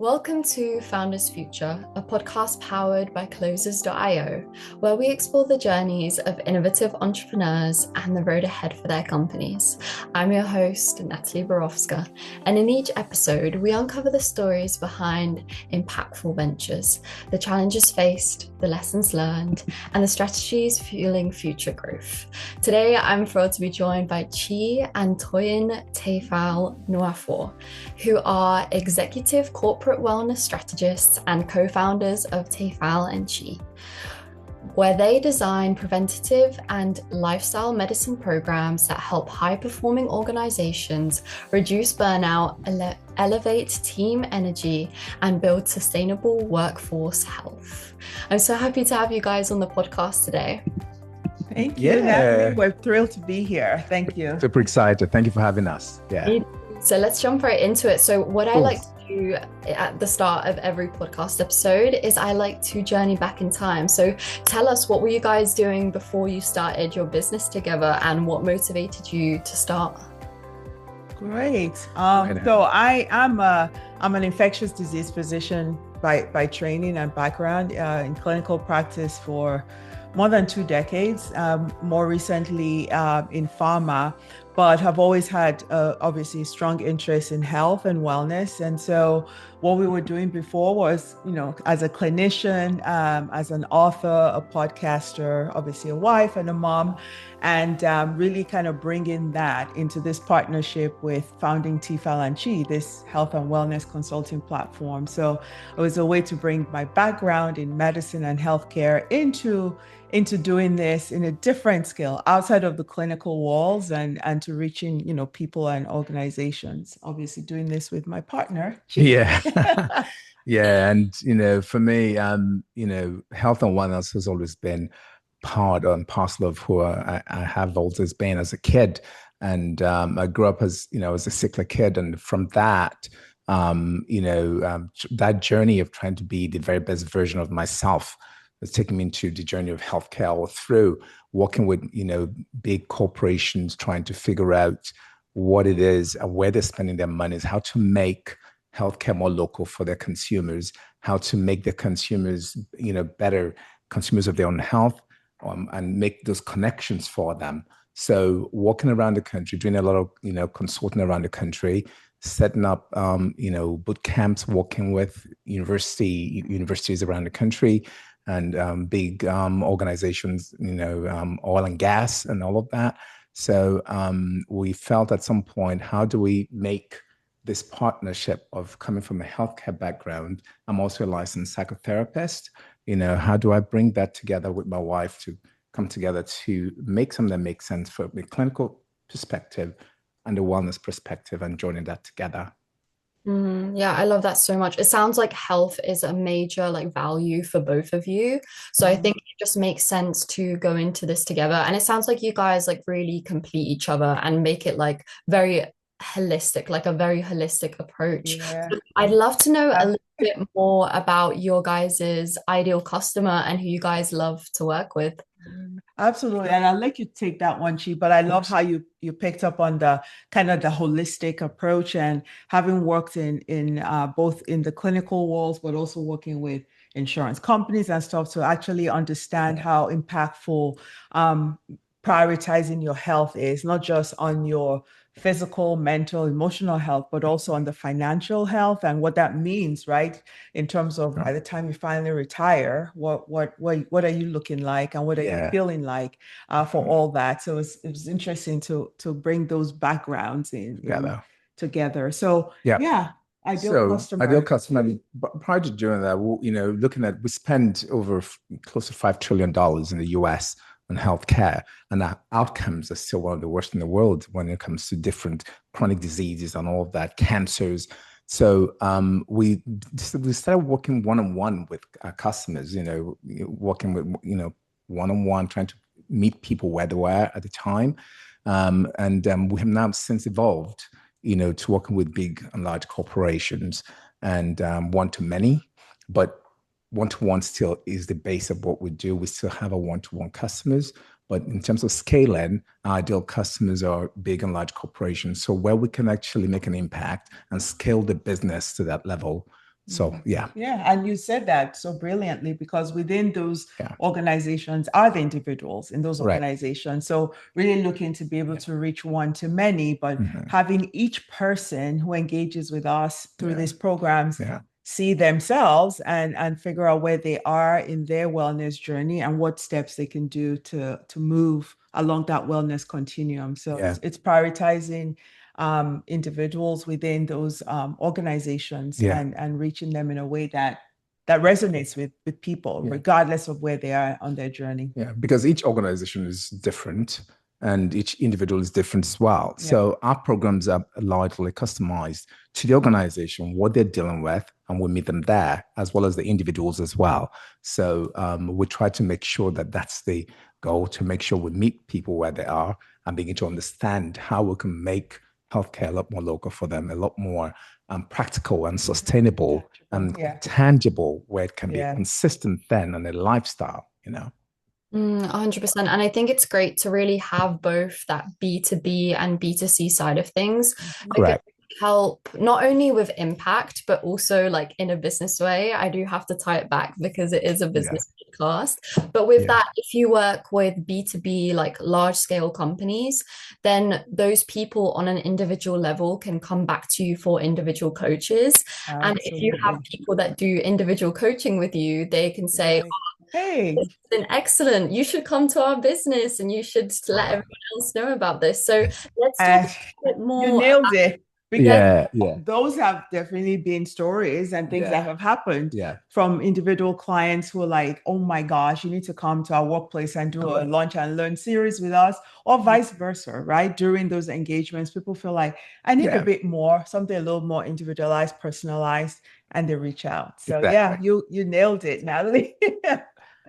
Welcome to Founders Future, a podcast powered by Closers.io, where we explore the journeys of innovative entrepreneurs and the road ahead for their companies. I'm your host, Natalie Borowska, and in each episode, we uncover the stories behind impactful ventures, the challenges faced, the lessons learned, and the strategies fueling future growth. Today, I'm thrilled to be joined by Chi and Toyin Tfal Nuafor, who are executive corporate wellness strategists and co-founders of Tfal Chi, where they design preventative and lifestyle medicine programs that help high-performing organizations reduce burnout, elevate team energy, and build sustainable workforce health. I'm so happy to have you guys on the podcast today. Thank you, Natalie. We're thrilled to be here. Thank you. Super excited. Thank you for having us. Yeah. So let's jump right into it. So what I like to do at the start of every podcast episode is I like to journey back in time. So tell us, what were you guys doing before you started your business together, and what motivated you to start? Great. So I'm an infectious disease physician by training and background, in clinical practice for more than 2 decades, more recently in pharma, but have always had obviously strong interest in health and wellness. And so what we were doing before was, as a clinician, as an author, a podcaster, obviously a wife and a mom, and really kind of bringing that into this partnership with founding Tfal Chi, this health and wellness consulting platform. So it was a way to bring my background in medicine and healthcare into doing this in a different scale outside of the clinical walls and to reaching, people and organizations, obviously doing this with my partner. Yeah. Yeah. And, for me, health and wellness has always been part and parcel of who I have always been as a kid. And I grew up as a sickly kid. And from that, that journey of trying to be the very best version of myself has taken me into the journey of healthcare, or through working with, big corporations, trying to figure out what it is and where they're spending their money, how to make healthcare more local for their consumers, how to make the consumers, better consumers of their own health, and make those connections for them. So walking around the country, doing a lot of, consulting around the country, setting up, boot camps, working with universities around the country, and big organizations, oil and gas and all of that. So we felt at some point, how do we make this partnership of coming from a healthcare background? I'm also a licensed psychotherapist. How do I bring that together with my wife to come together to make something that makes sense from a clinical perspective and a wellness perspective, and joining that together? Yeah, I love that so much. It sounds like health is a major value for both of you. So I think it just makes sense to go into this together. And it sounds like you guys really complete each other and make it very holistic, a very holistic approach. Yeah. So I'd love to know a little bit more about your guys' ideal customer and who you guys love to work with. Absolutely. And I'll let you take that one, Chi, but I love how you picked up on the kind of the holistic approach, and having worked in both in the clinical walls, but also working with insurance companies and stuff, to actually understand how impactful prioritizing your health is, not just on your physical, mental, emotional health, but also on the financial health, and what that means, right? In terms of by the time you finally retire, what are you looking like, and what are you feeling like for all that? So it was interesting to bring those backgrounds in together. So ideal customer. Prior to doing that, looking at, we spend over close to $5 trillion in the US on healthcare, and our outcomes are still one of the worst in the world when it comes to different chronic diseases and all of that, cancers. So we started working one-on-one with our customers, working with, one-on-one, trying to meet people where they were at the time. And we have now since evolved, to working with big and large corporations, and one-to-many, but one-to-one still is the base of what we do. We still have a one-to-one customers, but in terms of scaling, our ideal customers are big and large corporations. So where we can actually make an impact and scale the business to that level, So yeah. Yeah, and you said that so brilliantly, because within those organizations are the individuals in those organizations. So really looking to be able to reach one to many, but having each person who engages with us through these programs see themselves and figure out where they are in their wellness journey and what steps they can do to move along that wellness continuum. So it's prioritizing individuals within those organizations and reaching them in a way that resonates with people, regardless of where they are on their journey. Yeah, because each organization is different and each individual is different as well. So our programs are largely customized to the organization, what they're dealing with, and we meet them there, as well as the individuals as well. So we try to make sure that that's the goal, to make sure we meet people where they are and begin to understand how we can make healthcare a lot more local for them, a lot more practical and sustainable and tangible, where it can be a consistent then and a lifestyle, 100%. And I think it's great to really have both that B2B and B2C side of things. Correct. Help not only with impact, but also like in a business way. I do have to tie it back because it is a business podcast. But with that, if you work with B2B, like large scale companies, then those people on an individual level can come back to you for individual coaches. Absolutely. And if you have people that do individual coaching with you, they can say, hey, it's been excellent. You should come to our business and you should let everyone else know about this. So let's talk a bit more. You nailed it. Because those have definitely been stories and things that have happened from individual clients who are like, oh my gosh, you need to come to our workplace and do a lunch and learn series with us, or vice versa, right? During those engagements, people feel like, I need a bit more, something a little more individualized, personalized, and they reach out. So you nailed it, Natalie.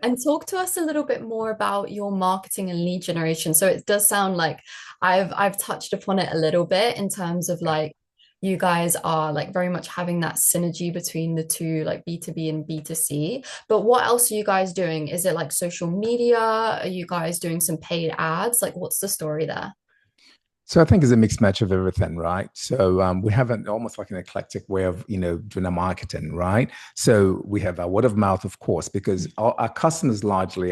And talk to us a little bit more about your marketing and lead generation. So it does sound like I've touched upon it a little bit in terms of like you guys are like very much having that synergy between the two, like B2B and B2C. But what else are you guys doing? Is it like social media? Are you guys doing some paid ads? Like what's the story there? So I think it's a mixed match of everything, right? So we have almost like an eclectic way of, doing our marketing, right? So we have our word of mouth, of course, because our customers largely,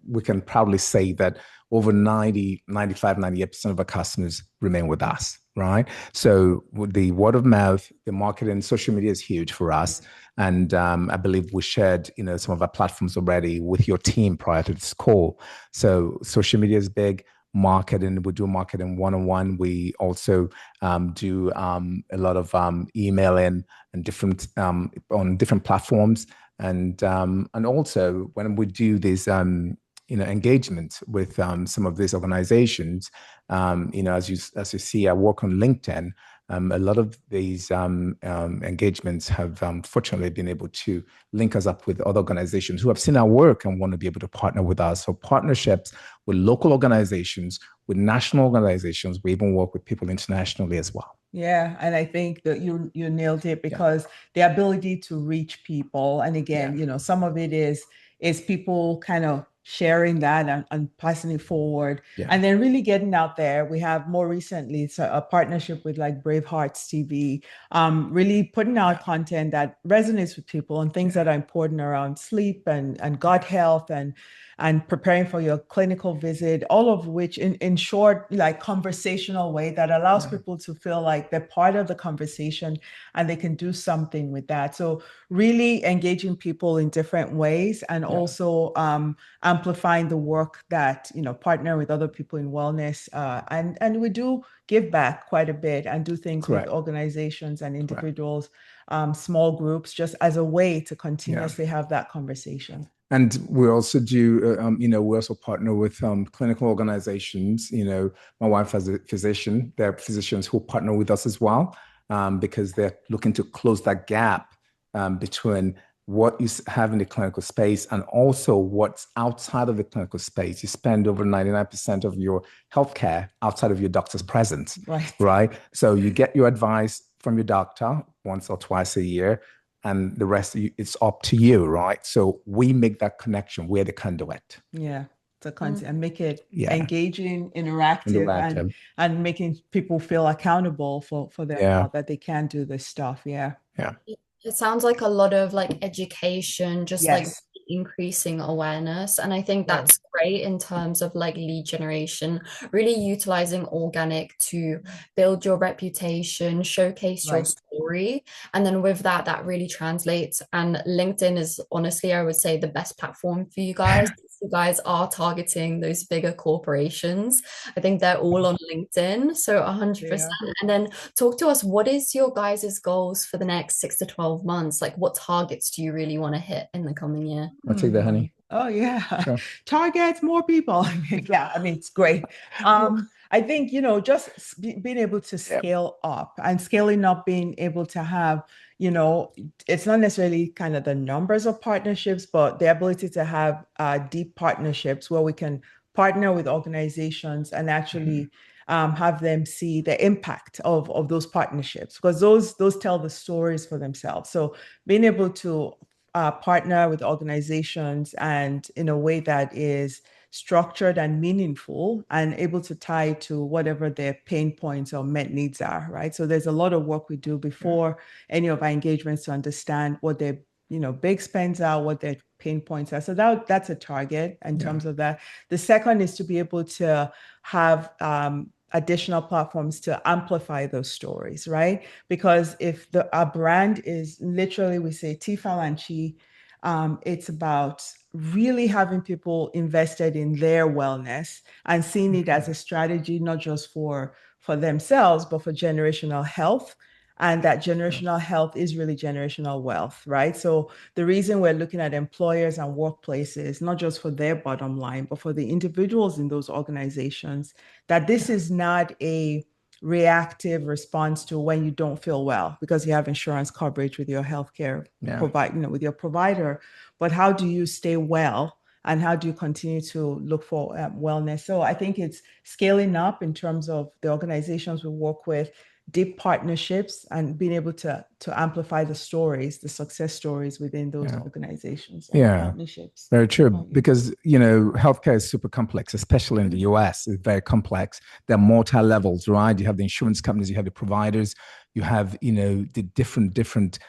we can proudly say that over 90, 95, 98% of our customers remain with us, right? So with the word of mouth, the marketing, social media is huge for us. And I believe we shared, some of our platforms already with your team prior to this call. So social media is big. Marketing, we do marketing one-on-one. We also do a lot of emailing and different on different platforms, and also when we do these engagement with some of these organizations, as you see, I work on LinkedIn. A lot of these engagements have fortunately been able to link us up with other organizations who have seen our work and want to be able to partner with us. So partnerships with local organizations, with national organizations. We even work with people internationally as well. Yeah, and I think that you nailed it, because the ability to reach people, and again, some of it is people kind of sharing that and passing it forward, and then really getting out there. We have more recently a partnership with like Bravehearts TV, really putting out content that resonates with people and things that are important around sleep and gut health and preparing for your clinical visit, all of which in short, like conversational way that allows people to feel like they're part of the conversation and they can do something with that. So really engaging people in different ways, and also amplifying the work that, partner with other people in wellness. And we do give back quite a bit and do things with organizations and individuals, small groups, just as a way to continuously have that conversation. And we also do, we also partner with clinical organizations. My wife has a physician. There are physicians who partner with us as well, because they're looking to close that gap between what you have in the clinical space and also what's outside of the clinical space. You spend over 99% of your healthcare outside of your doctor's presence, right? So you get your advice from your doctor once or twice a year, and the rest it's up to you, right? So we make that connection. We're the conduit. Yeah, it's a concept, and make it engaging, interactive. And making people feel accountable for their health, that they can do this stuff. Yeah. It sounds like a lot of like education, just like Yes. increasing awareness. And I think Right. that's great in terms of like lead generation, really utilizing organic to build your reputation, showcase your Right. story. And then with that, that really translates. And LinkedIn is honestly, I would say, the best platform for you guys. You guys are targeting those bigger corporations. I think they're all on LinkedIn. So Yeah. 100%. And then talk to us, what is your guys' goals for the next 6 to 12 months? Like what targets do you really want to hit in the coming year? I'll take that, honey. Oh yeah. Sure. Targets more people. Yeah, I mean it's great. I think, just being able to Yep. scale up and scaling up, being able to have, it's not necessarily kind of the numbers of partnerships, but the ability to have deep partnerships where we can partner with organizations and actually have them see the impact of those partnerships, because those tell the stories for themselves. So being able to partner with organizations and in a way that is structured and meaningful and able to tie to whatever their pain points or met needs are, right? So there's a lot of work we do before any of our engagements to understand what their, big spends are, what their pain points are. So that's a target in terms of that. The second is to be able to have additional platforms to amplify those stories, right? Because if our brand is literally, we say Tfal Chi, it's about really having people invested in their wellness and seeing it as a strategy, not just for themselves, but for generational health. And that generational health is really generational wealth, right? So the reason we're looking at employers and workplaces, not just for their bottom line, but for the individuals in those organizations, that this is not a reactive response to when you don't feel well because you have insurance coverage with your healthcare with your provider, but how do you stay well and how do you continue to look for wellness? So I think it's scaling up in terms of the organizations we work with, deep partnerships, and being able to amplify the stories, the success stories within those organizations and partnerships. Very true. Because, healthcare is super complex, especially in the US. It's very complex. There are multi levels, right? You have the insurance companies, you have the providers, you have, the different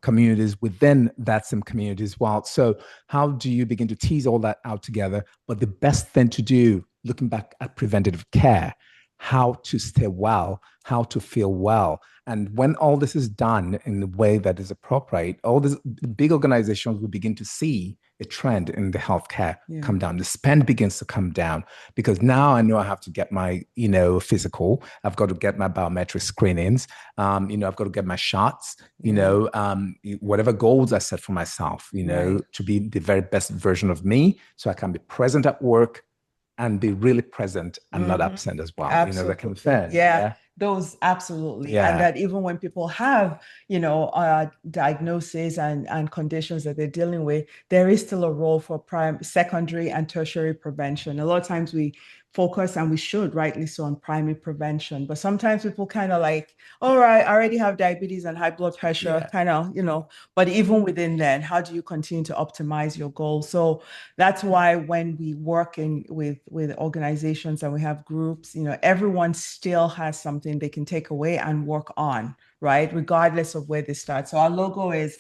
communities within that same community as well. So, how do you begin to tease all that out together? But the best thing to do, looking back at preventative care, how to stay well, how to feel well. And when all this is done in the way that is appropriate, all these big organizations will begin to see a trend in the healthcare come down. The spend begins to come down because now I know I have to get my, physical. I've got to get my biometric screenings. I've got to get my shots. Whatever goals I set for myself. To be the very best version of me, so I can be present at work and be really present and not absent as well. Absolutely. That kind of thing. Those absolutely. And that even when people have, diagnoses and conditions that they're dealing with, there is still a role for secondary and tertiary prevention. A lot of times we focus, and we should rightly so, on primary prevention, but sometimes people kind of like, all right, I already have diabetes and high blood pressure, kind of, but even within that, how do you continue to optimize your goals? So that's why when we work with organizations and we have groups, everyone still has something they can take away and work on, right? Regardless of where they start. So our logo is,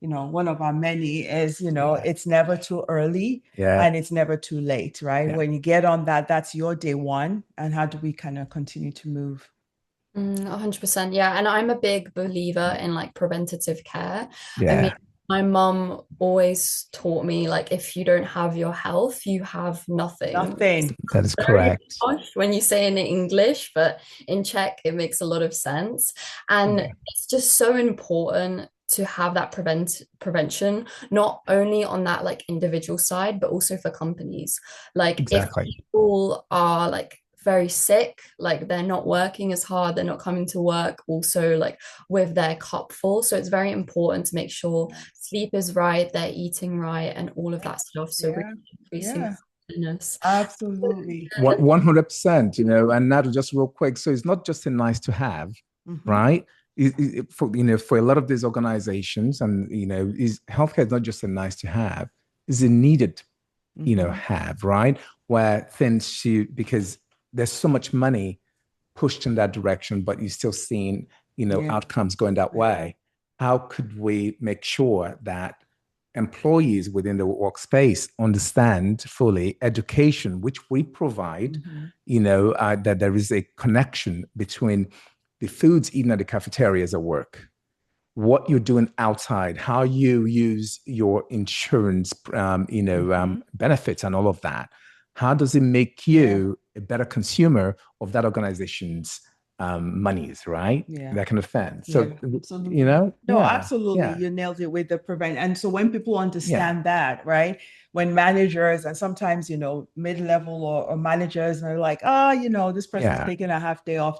one of our many is, it's never too early and it's never too late, right? When you get on that, that's your day one. And how do we kind of continue to move? 100%. Yeah. And I'm a big believer in like preventative care. I mean, Yeah. my mum always taught me like if you don't have your health, you have nothing. Nothing. That is Very correct. posh when you say it in English, but in Czech it makes a lot of sense. And it's just so important to have that prevention, not only on that like individual side, but also for companies. Like if Exactly. people are like very sick, like they're not working as hard, they're not coming to work also like with their cup full. So it's very important to make sure sleep is right, they're eating right, and all of that stuff. So really increasing fitness. Absolutely. 100%, and now just real quick. So it's not just a nice to have, right? For a lot of these organizations, and is healthcare is not just a nice to have, it's a needed, have, right? Where because there's so much money pushed in that direction, but you're still seeing, outcomes going that way. how could we make sure that employees within the workspace understand fully education, which we provide, that there is a connection between the foods eaten at the cafeterias at work, what you're doing outside, how you use your insurance, benefits and all of that. How does it make you a better consumer of that organization's monies, right? Yeah. That kind of thing. So, absolutely. No, absolutely. Yeah. You nailed it with the prevent. And so when people understand that, right? When managers and sometimes, mid-level or managers are like, this person's taking a half day off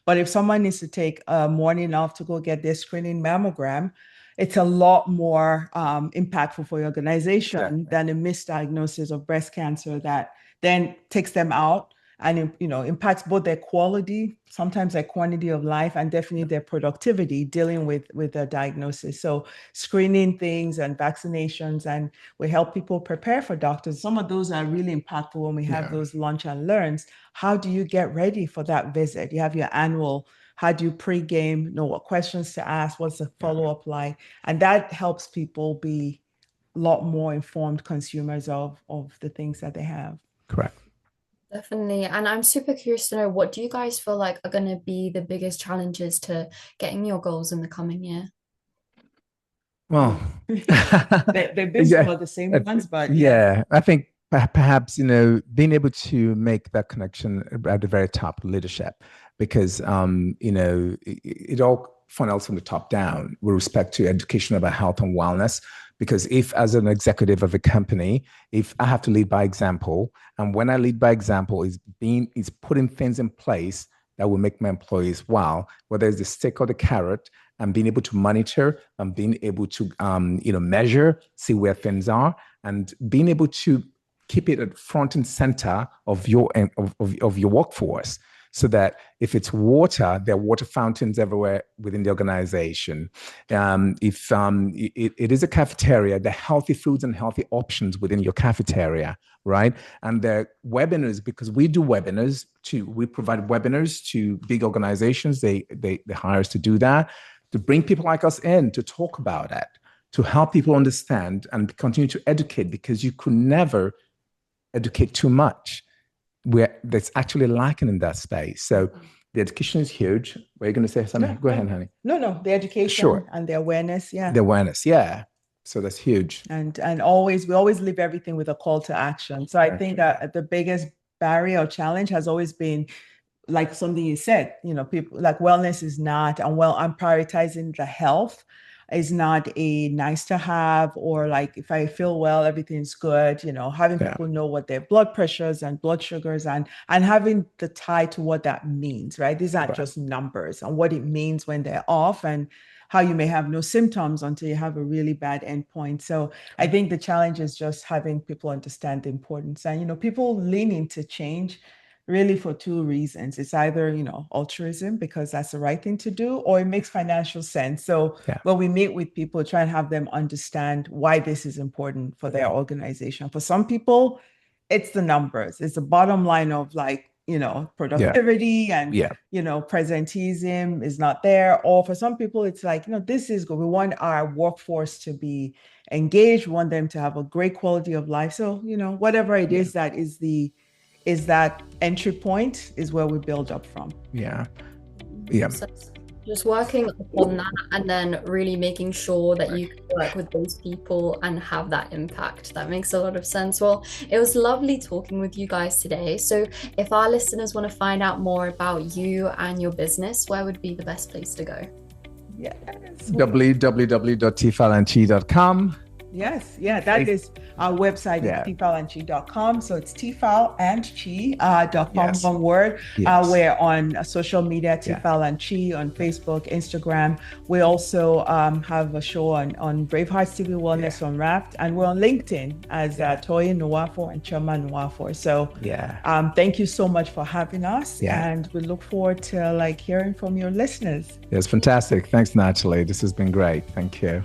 but if someone needs to take a morning off to go get their screening mammogram, it's a lot more impactful for your organization than a misdiagnosis of breast cancer that then takes them out and impacts both their quality, sometimes their quantity of life, and definitely their productivity dealing with a diagnosis. So screening things and vaccinations, and we help people prepare for doctors. Some of those are really impactful when we have those lunch and learns. How do you get ready for that visit? You have your annual. How do you pre-game, know what questions to ask? What's the follow-up like? And that helps people be a lot more informed consumers of the things that they have. Correct. Definitely. And I'm super curious to know, what do you guys feel like are going to be the biggest challenges to getting your goals in the coming year? Well, they've been some of the same ones, but I think perhaps, being able to make that connection at the very top, leadership, because, it all funnels from the top down with respect to education about health and wellness. Because if, as an executive of a company, if I have to lead by example, and when I lead by example is putting things in place that will make my employees well, whether it's the stick or the carrot, and being able to monitor and being able to, measure, see where things are, and being able to keep it at front and center of your workforce. So that if it's water, there are water fountains everywhere within the organization. If it is a cafeteria, the healthy foods and healthy options within your cafeteria, right? And the webinars, because we do webinars too. We provide webinars to big organizations. They hire us to do that, to bring people like us in to talk about it, to help people understand and continue to educate, because you could never educate too much. Where that's actually lacking in that space. So the education is huge. Were you going to say something? Go ahead, honey. No, the education and the awareness. Yeah. The awareness. Yeah. So that's huge. And we always leave everything with a call to action. So I think the biggest barrier or challenge has always been, like something you said, people like wellness is not, and I'm prioritizing the health is not a nice to have, or like if I feel well, everything's good, having people know what their blood pressures and blood sugars and having the tie to what that means, right? These aren't just numbers, and what it means when they're off, and how you may have no symptoms until you have a really bad endpoint. So I think the challenge is just having people understand the importance, and people leaning to change really for two reasons. It's either, altruism, because that's the right thing to do, or it makes financial sense. So when we meet with people, try and have them understand why this is important for their organization. For some people, it's the numbers. It's the bottom line of productivity and, presenteeism is not there. Or for some people, it's like, this is good. We want our workforce to be engaged. We want them to have a great quality of life. So, whatever it is that is that entry point is where we build up from. So just working on that, and then really making sure that you can work with those people and have that impact. That makes a lot of sense. Well, it was lovely talking with you guys today. So if our listeners want to find out more about you and your business, where would be the best place to go? Yes. www.tfalanchi.com. Yes, that is our website, is tfalanchi.com. So it's tfalanchi.com, one word. We're on social media, Tfal Chi, on Facebook, Instagram. We also have a show on Bravehearts TV Wellness on Wrapped, and we're on LinkedIn as Toyin Nwafor and Choma Nwafor. So thank you so much for having us, and we look forward to hearing from your listeners. It's fantastic. Thanks, Natalie. This has been great. Thank you.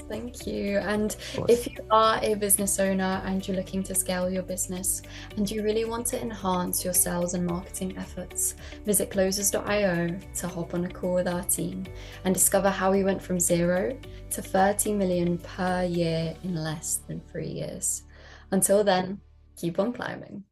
Thank you. And if you are a business owner and you're looking to scale your business and you really want to enhance your sales and marketing efforts, visit closers.io to hop on a call with our team and discover how we went from 0 to 30 million per year in less than 3 years. Until then, keep on climbing.